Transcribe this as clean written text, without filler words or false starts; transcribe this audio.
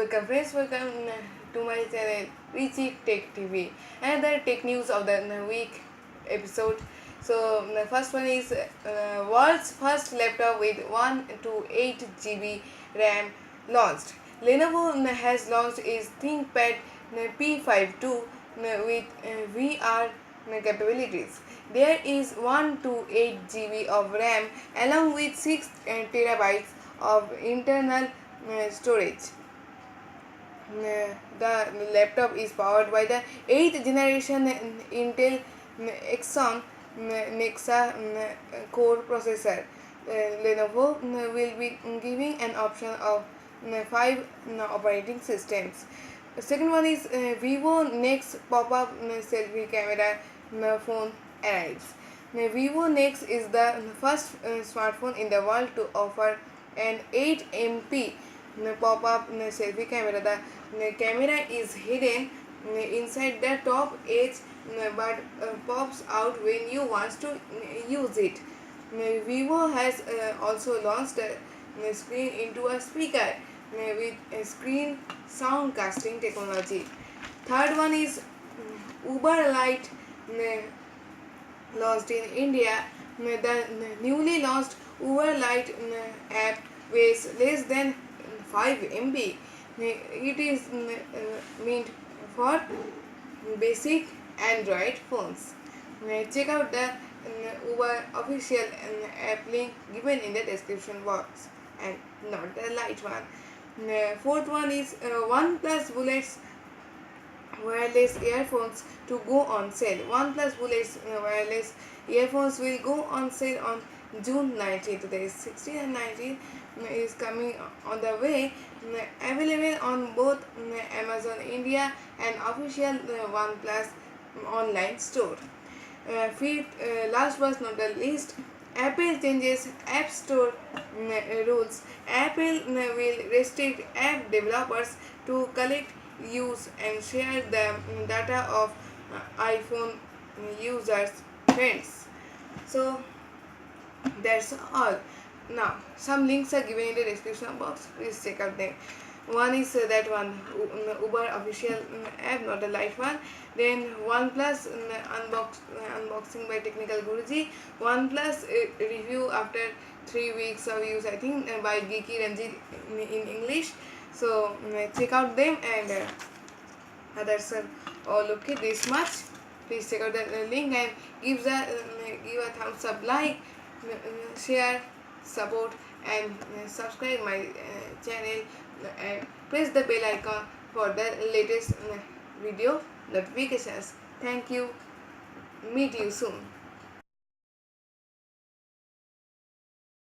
Welcome friends, welcome to my channel Richie Tech TV. Another tech news of the week episode. So the first one is world's first laptop with 1 to 8 GB RAM launched. Lenovo has launched its ThinkPad P52 with VR capabilities. There is 1 to 8 GB of RAM along with 6 terabytes of internal storage. The laptop is powered by the 8th generation Intel Xeon Nexa core processor. Lenovo will be giving an option of 5 operating systems. The second one is Vivo NEX pop-up selfie camera phone arrives. Vivo NEX is the first smartphone in the world to offer an 8MP pop-up selfie camera. The camera is hidden inside the top edge but pops out when you want to use it. Vivo has also launched a screen into a speaker with a screen soundcasting technology. Third one is Uber Lite launched in India. The newly launched Uber Lite app weighs less than 5 MB. It is meant for basic Android phones. Check out the Uber official app link given in the description box, and not the Lite one. Fourth one is OnePlus Bullets Wireless earphones to go on sale. OnePlus Bullets Wireless earphones will go on sale on June 19th. There is 16 and 19 is coming on the way. Available on both Amazon India and official OnePlus online store. Fifth, last but not the least, Apple changes App Store rules. Apple will restrict app developers to collect, use and share the data of iPhone users' friends. So that's all. Now some links are given in the description box. Please check out them. One is that one Uber official app, not the Lite one. Then OnePlus unboxing by Technical Guruji. OnePlus review after 3 weeks of use, I think, by Geeky Ranjit in English. So check out them, and others are all okay this much. Please check out the link and give a thumbs up, like, share, support and subscribe my channel and press the bell icon for the latest video notifications. Thank you. Meet you soon.